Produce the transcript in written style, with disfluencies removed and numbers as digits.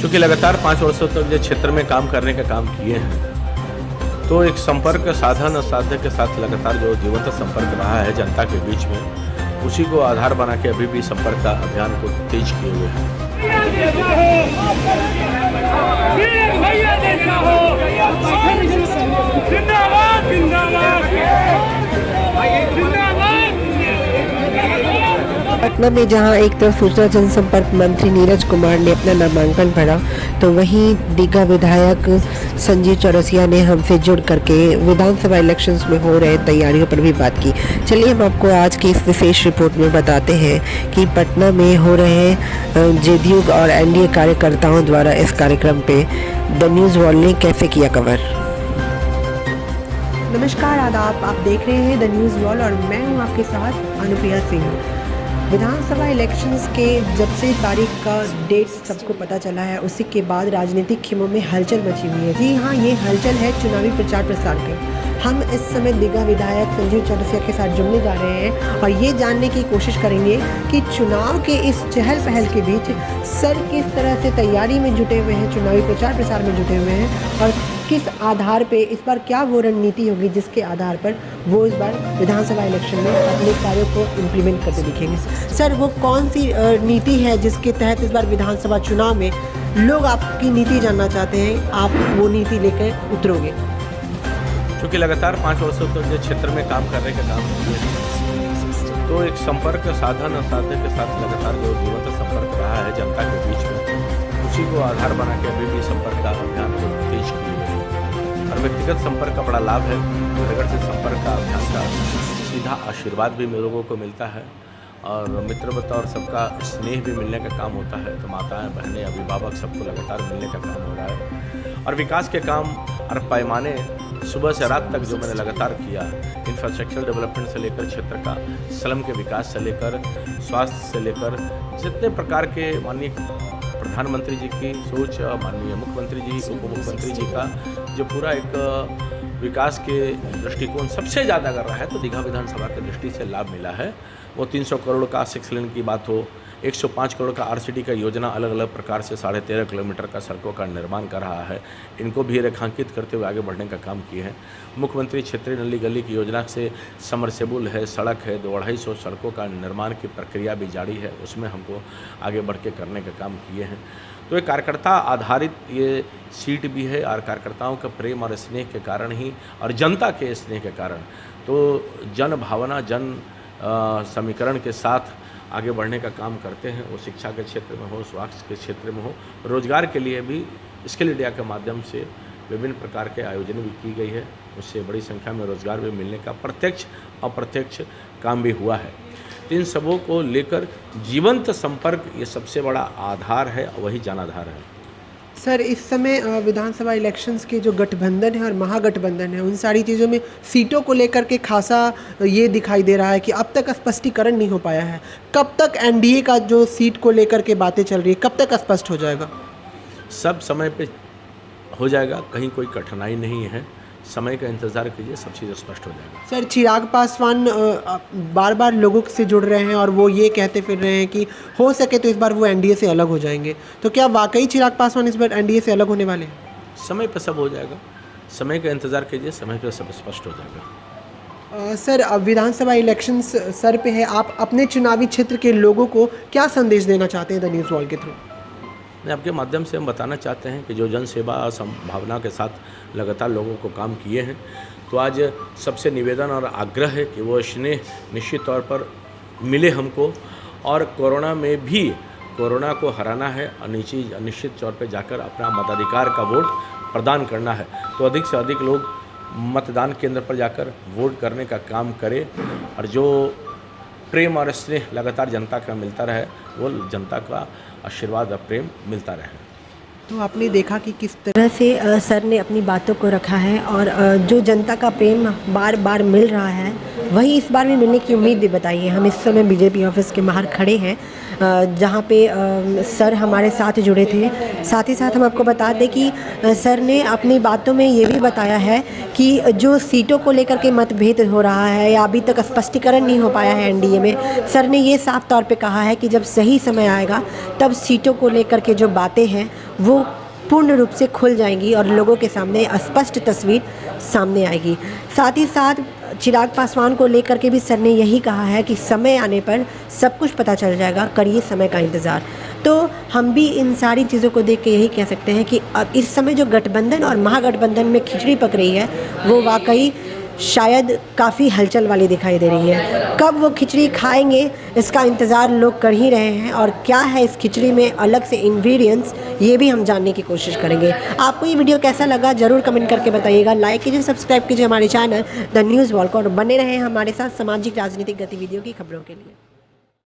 क्योंकि लगातार 5 वर्षों तक जो क्षेत्र में काम करने का काम किए हैं, तो एक संपर्क साधन और साध्य के साथ लगातार जो जीवंत संपर्क रहा है जनता के बीच में, उसी को आधार बना के अभी भी संपर्क का अभियान को तेज किए हुए हैं। पटना में जहां एक तरफ सूचना जनसंपर्क मंत्री नीरज कुमार ने अपना नामांकन भरा, तो वहीं दीघा विधायक संजीव चौरसिया ने हमसे जुड़ करके विधानसभा इलेक्शंस में हो रहे तैयारियों पर भी बात की। चलिए हम आपको आज की इस विशेष रिपोर्ट में बताते हैं कि पटना में हो रहे जेडीयू और एनडीए कार्यकर्ताओं द्वारा इस कार्यक्रम पे द न्यूज़ वॉल ने कैसे किया कवर। नमस्कार, आदाब, आप देख रहे हैं द न्यूज़ वॉल और मैं हूँ आपके साथ अनुप्रिया सिंह। विधानसभा इलेक्शंस के जब से तारीख का डेट सबको पता चला है, उसी के बाद राजनीतिक खेमों में हलचल मची हुई है। जी हाँ, ये हलचल है चुनावी प्रचार प्रसार के। हम इस समय दीघा विधायक संजीव चौरसिया के साथ जुड़ने जा रहे हैं और ये जानने की कोशिश करेंगे कि चुनाव के इस चहल पहल के बीच सर किस तरह से तैयारी में जुटे हुए हैं, चुनावी प्रचार प्रसार में जुटे हुए हैं और किस आधार पे इस बार क्या वो रणनीति होगी जिसके आधार पर वो इस बार विधानसभा इलेक्शन में अपने कार्यों को इम्प्लीमेंट करते दिखेंगे। सर, वो कौन सी नीति है जिसके तहत इस बार विधानसभा चुनाव में लोग आपकी नीति जानना चाहते हैं, आप वो नीति लेकर उतरोगे? क्योंकि लगातार 5 वर्षों तक जो क्षेत्र में काम करने का काम किए हैं, तो एक संपर्क साधन और साध्य के साथ लगातार जो जीवंत संपर्क रहा है जनता के बीच में, उसी को आधार बना के अभी भी संपर्क का अभियान को तेज किए हुए हैं। और व्यक्तिगत संपर्क का बड़ा लाभ है, प्रगट से संपर्क का अभियान का सीधा आशीर्वाद भी लोगों को मिलता है और मित्रवता और सबका स्नेह भी मिलने का काम होता है। तो माताएं, बहनें, अभिभावक सबको लगातार मिलने का काम हो रहा है और विकास के काम और पैमाने सुबह से रात तक जो मैंने लगातार किया, इंफ्रास्ट्रक्चर डेवलपमेंट से लेकर क्षेत्र का स्लम के विकास से लेकर स्वास्थ्य से लेकर जितने प्रकार के माननीय प्रधानमंत्री जी की सोच, माननीय मुख्यमंत्री जी, उप मुख्यमंत्री जी का जो पूरा एक विकास के दृष्टिकोण सबसे ज़्यादा कर रहा है, तो दीघा विधानसभा की दृष्टि से लाभ मिला है। वो 300 करोड़ का 6 लेन की बात हो, 105 करोड़ का आरसीडी का योजना अलग अलग प्रकार से 13.5 किलोमीटर का सड़कों का निर्माण कर रहा है, इनको भी रेखांकित करते हुए आगे बढ़ने का काम किए हैं। मुख्यमंत्री क्षेत्रीय नली गली की योजना से समरसेबुल है, सड़क है, 2-250 सड़कों का निर्माण की प्रक्रिया भी जारी है, उसमें हमको आगे बढ़ के करने का काम किए हैं। तो एक कार्यकर्ता आधारित ये सीट भी है और कार्यकर्ताओं का प्रेम और स्नेह के कारण ही और जनता के स्नेह के कारण तो जन भावना, जन समीकरण के साथ आगे बढ़ने का काम करते हैं। वो शिक्षा के क्षेत्र में हो, स्वास्थ्य के क्षेत्र में हो, रोजगार के लिए भी स्किल इंडिया के माध्यम से विभिन्न प्रकार के आयोजन भी की गई है, उससे बड़ी संख्या में रोजगार भी मिलने का प्रत्यक्ष अप्रत्यक्ष काम भी हुआ है। तो इन सबों को लेकर जीवंत संपर्क ये सबसे बड़ा आधार है, वही जनाधार है। सर, इस समय विधानसभा इलेक्शंस के जो गठबंधन है और महागठबंधन है, उन सारी चीज़ों में सीटों को लेकर के खासा ये दिखाई दे रहा है कि अब तक स्पष्टीकरण नहीं हो पाया है। कब तक एनडीए का जो सीट को लेकर के बातें चल रही है, कब तक स्पष्ट हो जाएगा? सब समय पे हो जाएगा, कहीं कोई कठिनाई नहीं है, समय का इंतज़ार कीजिए, सब चीज़ स्पष्ट हो जाएगा। सर, चिराग पासवान बार बार लोगों से जुड़ रहे हैं और वो ये कहते फिर रहे हैं कि हो सके तो इस बार वो एनडीए से अलग हो जाएंगे, तो क्या वाकई चिराग पासवान इस बार एनडीए से अलग होने वाले हैं? समय पर सब हो जाएगा, समय का इंतज़ार कीजिए, समय पर सब स्पष्ट हो जाएगा। सर, अब विधानसभा इलेक्शंस सर पे है, आप अपने चुनावी क्षेत्र के लोगों को क्या संदेश देना चाहते हैं द न्यूज़ वॉल के थ्रू? मैं आपके माध्यम से हम बताना चाहते हैं कि जो जन सेवा और संभावना के साथ लगातार लोगों को काम किए हैं, तो आज सबसे निवेदन और आग्रह है कि वो स्नेह निश्चित तौर पर मिले हमको और कोरोना में भी कोरोना को हराना है और निश्चित तौर पर जाकर अपना मताधिकार का वोट प्रदान करना है। तो अधिक से अधिक लोग मतदान केंद्र पर जाकर वोट करने का काम करें और जो प्रेम और स्नेह लगातार जनता का मिलता रहे, वो जनता का आशीर्वाद और प्रेम मिलता रहे। तो आपने देखा कि किस तरह से सर ने अपनी बातों को रखा है और जो जनता का प्रेम बार बार मिल रहा है, वही इस बार भी मिलने की उम्मीद भी बताई है। हम इस समय बीजेपी ऑफिस के बाहर खड़े हैं, जहाँ पे सर हमारे साथ जुड़े थे। साथ ही साथ हम आपको बता दें कि सर ने अपनी बातों में ये भी बताया है कि जो सीटों को लेकर के मतभेद हो रहा है या अभी तक स्पष्टीकरण नहीं हो पाया है एनडीए में, सर ने ये साफ तौर पे कहा है कि जब सही समय आएगा तब सीटों को लेकर के जो बातें हैं वो पूर्ण रूप से खुल जाएंगी और लोगों के सामने स्पष्ट तस्वीर सामने आएगी। साथ ही साथ चिराग पासवान को लेकर के भी सर ने यही कहा है कि समय आने पर सब कुछ पता चल जाएगा, करिए समय का इंतज़ार। तो हम भी इन सारी चीज़ों को देख के यही कह सकते हैं कि अब इस समय जो गठबंधन और महागठबंधन में खिचड़ी पक रही है वो वाकई शायद काफ़ी हलचल वाली दिखाई दे रही है। कब वो खिचड़ी खाएंगे इसका इंतज़ार लोग कर ही रहे हैं और क्या है इस खिचड़ी में अलग से इंग्रेडिएंट्स ये भी हम जानने की कोशिश करेंगे। आपको ये वीडियो कैसा लगा ज़रूर कमेंट करके बताइएगा। लाइक कीजिए, सब्सक्राइब कीजिए हमारे चैनल द न्यूज़ वॉल को और बने रहें हमारे साथ सामाजिक राजनीतिक गतिविधियों की खबरों के लिए।